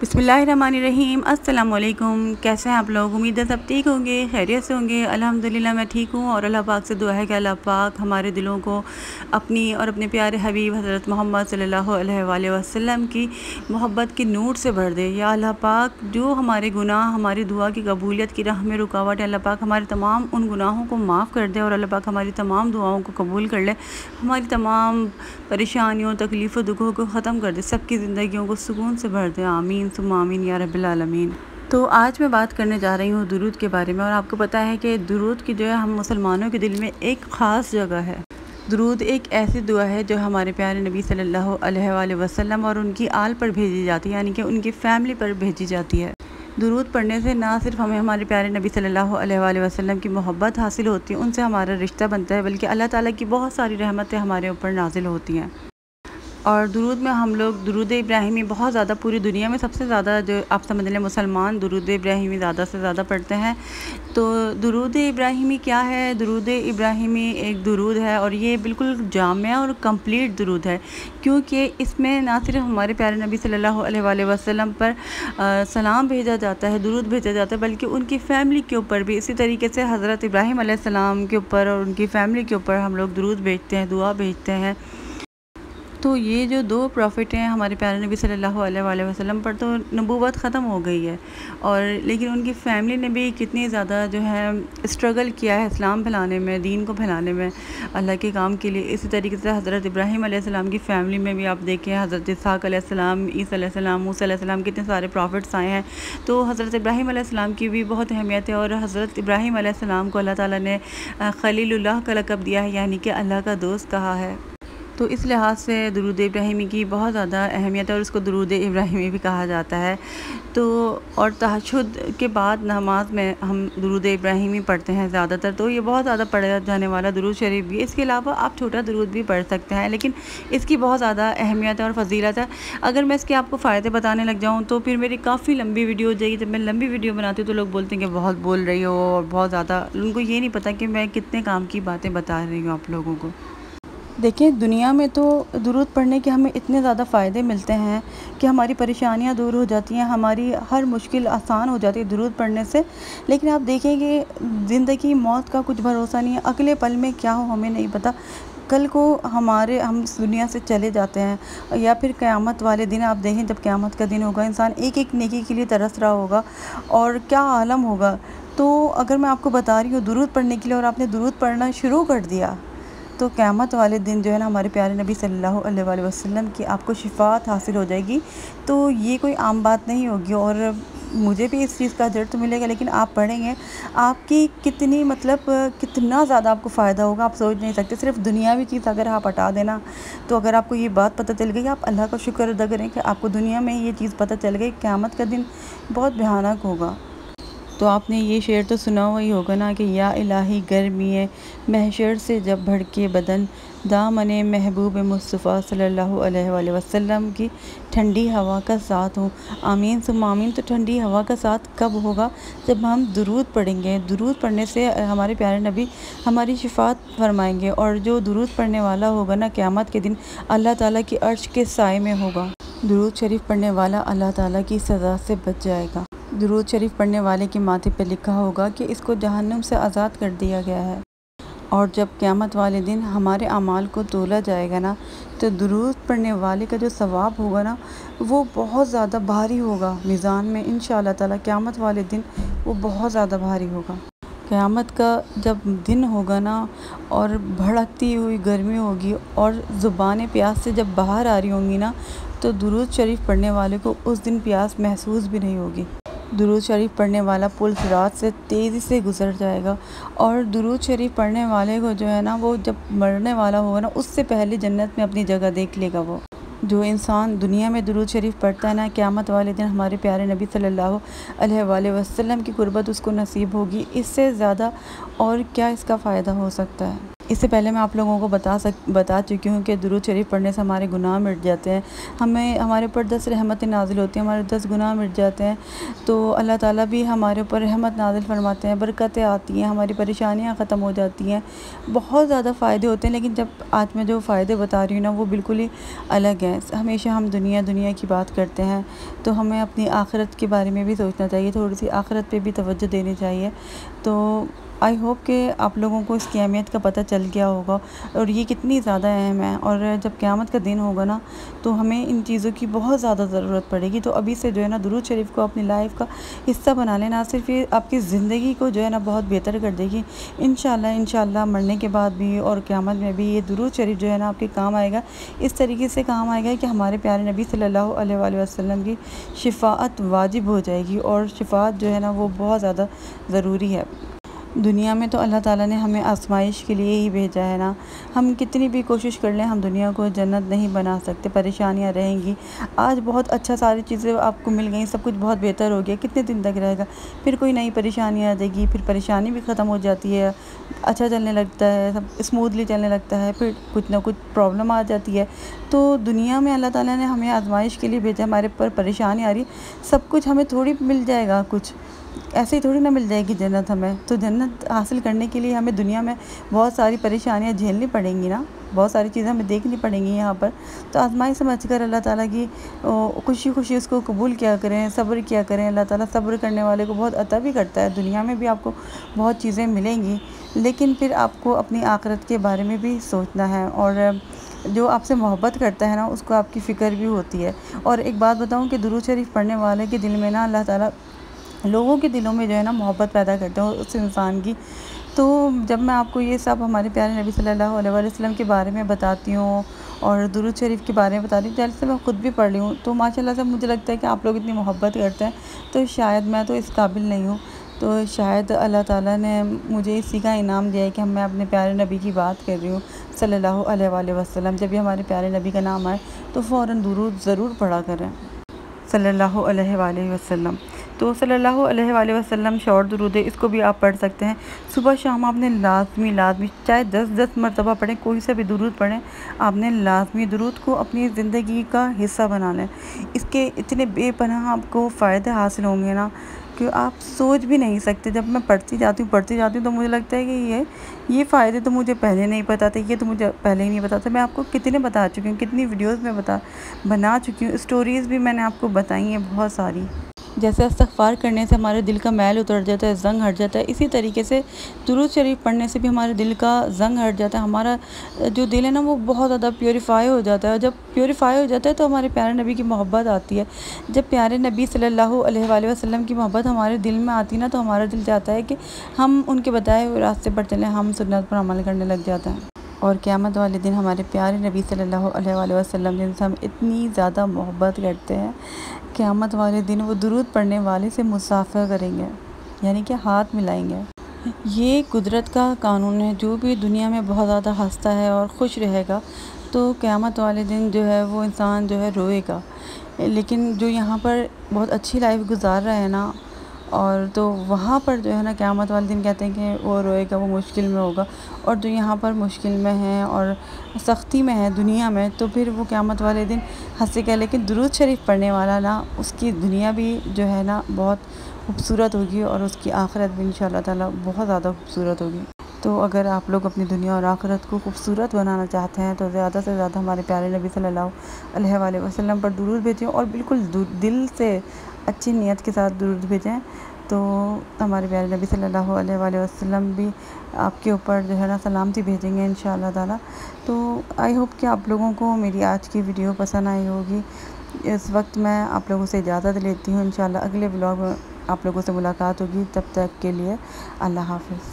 बिस्मिल्लाहिर्रहमानिर्रहीम। अस्सलाम वालेकुम। कैसे हैं आप लोग? उम्मीद है सब ठीक होंगे, खैरियत से होंगे। अल्हम्दुलिल्लाह मैं ठीक हूँ और अल्लाह पाक से दुआ है कि अल्लाह पाक हमारे दिलों को अपनी और अपने प्यारे हबीब हज़रत मोहम्मद सल्लल्लाहु अलैहि वसल्लम की मोहब्बत के नूर से भर दे। या अल्लाह पाक जो हमारे गुनाह हमारी दुआ की कबूलियत की राह में रुकावट है, अल्लाह पाक हमारे तमाम उन गुनाहों को माफ़ कर दे और अल्लाह पाक हमारी तमाम दुआओं को कबूल कर ले, हमारी तमाम परेशानियों तकलीफ़ों दुखों को ख़त्म कर दे, सबकी ज़िंदगियों को सुकून से भर दे। आमीन सुम्मा आमीन या रब्बिल आलमीन। तो आज मैं बात करने जा रही हूँ दुरूद के बारे में। और आपको पता है कि दुरूद की जो है हम मुसलमानों के दिल में एक ख़ास जगह है। दुरूद एक ऐसी दुआ है जो हमारे प्यारे नबी सल्लल्लाहु अलैहि वसल्लम और उनकी आल पर भेजी जाती है, यानी कि उनकी फ़ैमिली पर भेजी जाती है। दुरूद पढ़ने से ना सिर्फ हमें हमारे प्यारे नबी सल्लल्लाहु अलैहि वसल्लम की मोहब्बत हासिल होती है, उनसे हमारा रिश्ता बनता है, बल्कि अल्लाह ताला की बहुत सारी रहमतें हमारे ऊपर नाजिल होती हैं। और दुरूद में हम लोग दुरूद इब्राहिमी बहुत ज़्यादा, पूरी दुनिया में सबसे ज़्यादा जो आप समझ लें मुसलमान दुरूद इब्राहिमी ज़्यादा से ज़्यादा पढ़ते हैं। तो दुरूद इब्राहिमी क्या है? दुरूद इब्राहिमी एक दुरूद है और ये बिल्कुल जामिया और कंप्लीट दुरूद है, क्योंकि इसमें ना सिर्फ हमारे प्यारे नबी सल्लल्लाहु अलैहि वसल्लम पर सलाम भेजा जाता है, दुरूद भेजा जाता है, बल्कि उनकी फ़ैमिली के ऊपर भी इसी तरीके से हज़रत इब्राहीम अलैहिस्सलाम के ऊपर और उनकी फ़ैमिली के ऊपर हम लोग दुरूद भेजते हैं, दुआ भेजते हैं। तो ये जो दो प्रॉफिट हैं हमारे प्यारे नबी सल्लल्लाहु अलैहि वसल्लम पर, तो नबूवत ख़त्म हो गई है, और लेकिन उनकी फ़ैमिली ने भी कितनी ज़्यादा जो है स्ट्रगल किया है इस्लाम फैलाने में, दीन को फैलाने में, अल्लाह के काम के लिए। इसी तरीके से हज़रत इब्राहीम अलैहिस्सलाम की फ़ैमिली में भी आप देखें, हज़रत इसहाक़ अलैहिस्सलाम, ईसा अलैहिस्सलाम, मूसा अलैहिस्सलाम, कितने सारे प्रॉफिट्स आए हैं। तो हज़रत इब्राहीम अलैहिस्सलाम की भी बहुत अहमियत है, और हज़रत इब्राहीम अलैहिस्सलाम को अल्लाह ताला ने खलीलुल्लाह का लक़ब दिया है, यानी कि अल्लाह का दोस्त कहा है। तो इस लिहाज से दुरूद इब्राहिमी की बहुत ज़्यादा अहमियत है और उसको दुरूद इब्राहिमी भी कहा जाता है। तो और तहज्जुद के बाद नमाज में हम दुरूद इब्राहिमी पढ़ते हैं ज़्यादातर, तो ये बहुत ज़्यादा पढ़ा जाने वाला दुरूद शरीफ भी है। इसके अलावा आप छोटा दुरूद भी पढ़ सकते हैं, लेकिन इसकी बहुत ज़्यादा अहमियत है और फ़जीलत है। अगर मैं इसके आपको फ़ायदे बताने लग जाऊँ तो फिर मेरी काफ़ी लंबी वीडियो हो जाएगी। जब मैं लंबी वीडियो बनाती हूँ तो लोग बोलते हैं कि बहुत बोल रही हो, और बहुत ज़्यादा, उनको ये नहीं पता कि मैं कितने काम की बातें बता रही हूँ आप लोगों को। देखिए, दुनिया में तो दुरूद पढ़ने के हमें इतने ज़्यादा फ़ायदे मिलते हैं कि हमारी परेशानियां दूर हो जाती हैं, हमारी हर मुश्किल आसान हो जाती है दुरूद पढ़ने से। लेकिन आप देखेंगे ज़िंदगी मौत का कुछ भरोसा नहीं है, अगले पल में क्या हो हमें नहीं पता। कल को हम इस दुनिया से चले जाते हैं, या फिर क़यामत वाले दिन आप देखें, जब क़यामत का दिन होगा, इंसान एक एक नेकी के लिए तरस रहा होगा और क्या आलम होगा। तो अगर मैं आपको बता रही हूँ दुरूद पढ़ने के लिए और आपने दुरूद पढ़ना शुरू कर दिया, तो क़यामत वाले दिन जो है ना, हमारे प्यारे नबी सल्लल्लाहु अलैहि वसल्लम की आपको शिफ़ात हासिल हो जाएगी। तो ये कोई आम बात नहीं होगी, और मुझे भी इस चीज़ का अजर तो मिलेगा, लेकिन आप पढ़ेंगे आपकी कितनी कितना ज़्यादा आपको फ़ायदा होगा, आप सोच नहीं सकते। सिर्फ दुनियावी चीज़ अगर आप हटा देना, तो अगर आपको ये बात पता चल गई, आप अल्लाह का शुक्र अदा करें कि आपको दुनिया में ये चीज़ पता चल गई, क़यामत का दिन बहुत भयानक होगा। तो आपने ये शेर तो सुना हुआ ही होगा ना कि या इलाही गर्मी महशर से जब भड़के बदन, दामने महबूब मुस्तफ़ा सल्लल्लाहु अलैहि वसल्लम की ठंडी हवा का साथ हूँ। आमीन सुम्मा आमीन। तो ठंडी हवा का साथ कब होगा? जब हम दुरूद पढ़ेंगे। दुरूद पढ़ने से हमारे प्यारे नबी हमारी शिफात फरमाएंगे, और जो दुरूद पढ़ने वाला होगा ना, क़यामत के दिन अल्लाह ताला की अर्श के साए में होगा। दुरूद शरीफ पढ़ने वाला अल्लाह ताला की सज़ा से बच जाएगा। दुरूद शरीफ पढ़ने वाले के माथे पर लिखा होगा कि इसको जहन्नुम से आज़ाद कर दिया गया है। और जब क़यामत वाले दिन हमारे अमाल को तोला जाएगा ना, तो दुरूद पढ़ने वाले का जो सवाब होगा ना, वो बहुत ज़्यादा भारी होगा मीज़ान में, इंशाअल्लाह ताला क़यामत वाले दिन वो बहुत ज़्यादा भारी होगा। क़यामत का जब दिन होगा ना, और भड़कती हुई गर्मी होगी और ज़ुबानें प्यास से जब बाहर आ रही होंगी ना, तो दुरूद शरीफ पढ़ने वाले को उस दिन प्यास महसूस भी नहीं होगी। दुरूद शरीफ पढ़ने वाला पुल सिरात से तेज़ी से गुज़र जाएगा, और दुरूद शरीफ पढ़ने वाले को जो है ना, वो जब मरने वाला होगा ना, उससे पहले जन्नत में अपनी जगह देख लेगा। वो जो इंसान दुनिया में दुरूद शरीफ पढ़ता है ना, क़यामत वाले दिन हमारे प्यारे नबी सल्लल्लाहु अलैहि वसल्लम की कुर्बत उसको नसीब होगी। इससे ज़्यादा और क्या इसका फ़ायदा हो सकता है? इससे पहले मैं आप लोगों को बता चुकी हूँ कि दुरूद शरीफ पढ़ने से हमारे गुनाह मिट जाते हैं। हमारे ऊपर 10 रहमतें नाज़िल होती हैं, हमारे 10 गुनाह मिट जाते हैं। तो अल्लाह ताला भी हमारे ऊपर रहमत नाज़िल फरमाते हैं, बरकतें आती हैं, हमारी परेशानियाँ ख़त्म हो जाती हैं। बहुत ज़्यादा फ़ायदे होते हैं। लेकिन जब आज मैं जो फ़ायदे बता रही हूँ ना, वो बिल्कुल ही अलग हैं। हमेशा हम दुनिया की बात करते हैं, तो हमें अपनी आखिरत के बारे में भी सोचना चाहिए, थोड़ी सी आखिरत पे भी तवज्जो देनी चाहिए। तो आई होप कि आप लोगों को इसकी अहमियत का पता चल गया होगा और ये कितनी ज़्यादा अहम है। और जब क़यामत का दिन होगा ना, तो हमें इन चीज़ों की बहुत ज़्यादा ज़रूरत पड़ेगी। तो अभी से जो है ना, दुरूद शरीफ को अपनी लाइफ का हिस्सा बना लें। ना सिर्फ ये आपकी ज़िंदगी को जो है ना बहुत बेहतर कर देगी, इंशाल्लाह मरने के बाद भी और क़यामत में भी ये दुरूद शरीफ जो है ना आपके काम आएगा। इस तरीके से काम आएगा कि हमारे प्यारे नबी सल्लल्लाहु अलैहि वसल्लम की शिफ़ाअत वाजिब हो जाएगी। और शिफ़ाअत जो है ना वो बहुत ज़्यादा ज़रूरी है। दुनिया में तो अल्लाह ताला ने हमें आज़माइश के लिए ही भेजा है ना। हम कितनी भी कोशिश कर लें, हम दुनिया को जन्नत नहीं बना सकते, परेशानियां रहेंगी। आज बहुत अच्छा सारी चीज़ें आपको मिल गई, सब कुछ बहुत बेहतर हो गया, कितने दिन तक रहेगा? फिर कोई नई परेशानी आ जाएगी, फिर परेशानी भी ख़त्म हो जाती है, अच्छा चलने लगता है, सब स्मूथली चलने लगता है, फिर कुछ ना कुछ प्रॉब्लम आ जाती है। तो दुनिया में अल्लाह ताला ने हमें आज़माइश के लिए भेजा, हमारे पर परेशानी आ रही, सब कुछ हमें थोड़ी मिल जाएगा, कुछ ऐसे ही थोड़ी ना मिल जाएगी जन्नत हमें। तो जन्नत हासिल करने के लिए हमें दुनिया में बहुत सारी परेशानियां झेलनी पड़ेंगी ना, बहुत सारी चीज़ें हमें देखनी पड़ेंगी यहाँ पर। तो आज़माई समझकर अल्लाह ताला की खुशी खुशी उसको कबूल किया करें, सब्र किया करें। अल्लाह ताला सब्र करने वाले को बहुत अता भी करता है। दुनिया में भी आपको बहुत चीज़ें मिलेंगी, लेकिन फिर आपको अपनी आखिरत के बारे में भी सोचना है। और जो आपसे मोहब्बत करता है ना, उसको आपकी फ़िक्र भी होती है। और एक बात बताऊँ कि दुरूद शरीफ पढ़ने वाले के दिल में ना अल्लाह ताला लोगों के दिलों में जो है ना मोहब्बत पैदा करते हैं उस इंसान की। तो जब मैं आपको ये सब हमारे प्यारे नबी सल्लल्लाहु अलैहि वसल्लम के बारे में बताती हूँ और दुरूद शरीफ के बारे में बताती हूँ, जैसे मैं ख़ुद भी पढ़ रही हूँ, तो माशाल्लाह से मुझे लगता है कि आप लोग इतनी मोहब्बत करते हैं, तो शायद मैं तो इस काबिल नहीं हूँ। तो शायद अल्लाह ताला ने मुझे इसी का इनाम दिया है कि मैं अपने प्यारे नबी की बात कर रही हूँ सल्लल्लाहु अलैहि वसल्लम। जब भी हमारे प्यारे नबी का नाम आए तो फ़ौरन दुरूद ज़रूर पढ़ा करें सल्लल्लाहु अलैहि वसल्लम। तो सल्लल्लाहु अलैहि वसल्लम शॉर्ट दुरूद है, इसको भी आप पढ़ सकते हैं। सुबह शाम आपने लाजमी चाहे 10-10 मरतबा पढ़ें, कोई सा भी दुरूद पढ़ें, आपने लाजमी दुरूद को अपनी ज़िंदगी का हिस्सा बना लें। इसके इतने बेपनाह आपको फ़ायदे हासिल होंगे ना कि आप सोच भी नहीं सकते। जब मैं पढ़ती जाती हूँ तो मुझे लगता है कि ये फ़ायदे तो मुझे पहले नहीं पता थे, ये तो मुझे पहले ही नहीं पता था। मैं आपको कितने बता चुकी हूँ, कितनी वीडियोस में बना चुकी हूँ, स्टोरीज़ भी मैंने आपको बताई हैं बहुत सारी। जैसे इस्तिग़फ़ार करने से हमारे दिल का मैल उतर जाता है, ज़ंग हट जाता है, इसी तरीके से दुरूद शरीफ पढ़ने से भी हमारे दिल का ज़ंग हट जाता है। हमारा जो दिल है ना वो बहुत ज़्यादा प्योरीफाई हो जाता है। जब प्योरीफाई हो जाता है तो हमारे प्यारे नबी की मोहब्बत आती है। जब प्यारे नबी सल्लल्लाहु अलैहि वसल्लम की मोहब्बत हमारे दिल में आती है ना, तो हमारा दिल चाहता है कि हम उनके बताए हुए रास्ते पर चलें, हम सुन्नत पर अमल करने लग जाते हैं। और क़यामत वाले दिन हमारे प्यारे नबी सल्लल्लाहु अलैहि वसल्लम जिनसे हम इतनी ज़्यादा मोहब्बत करते हैं, क़यामत वाले दिन वो दुरूद पढ़ने वाले से मुसाफ़ा करेंगे, यानी कि हाथ मिलाएंगे। ये कुदरत का कानून है। जो भी दुनिया में बहुत ज़्यादा हंसता है और खुश रहेगा, तो क़यामत वाले दिन जो है वो इंसान जो है रोएगा। लेकिन जो यहाँ पर बहुत अच्छी लाइफ गुजार रहा है ना, और तो वहाँ पर जो है ना क़यामत वाले दिन कहते हैं कि वो रोएगा, वो मुश्किल में होगा। और जो यहाँ पर मुश्किल में है और सख्ती में है दुनिया में, तो फिर वो क़यामत वाले दिन हंसेगा। लेकिन दुरूद शरीफ पढ़ने वाला ना, उसकी दुनिया भी जो है ना बहुत खूबसूरत होगी और उसकी आखिरत भी इंशाअल्लाह ताला बहुत ज़्यादा खूबसूरत होगी। तो अगर आप लोग अपनी दुनिया और आखिरत को खूबसूरत बनाना चाहते हैं, तो ज़्यादा से ज़्यादा हमारे प्यारे नबी सल्लल्लाहु अलैहि वसल्लम पर दुरूद भेजें और बिल्कुल दिल से अच्छी नीयत के साथ दुरूद भेजें। तो हमारे प्यारे नबी सल्लल्लाहु अलैहि वसल्लम भी आपके ऊपर जो है ना सलामती भेजेंगे इंशाअल्लाह ताला। तो आई होप कि आप लोगों को मेरी आज की वीडियो पसंद आई होगी। इस वक्त मैं आप लोगों से इजाज़त लेती हूँ। इंशाअल्लाह अगले व्लॉग में आप लोगों से मुलाकात होगी। तब तक के लिए अल्लाह हाफ़िज़।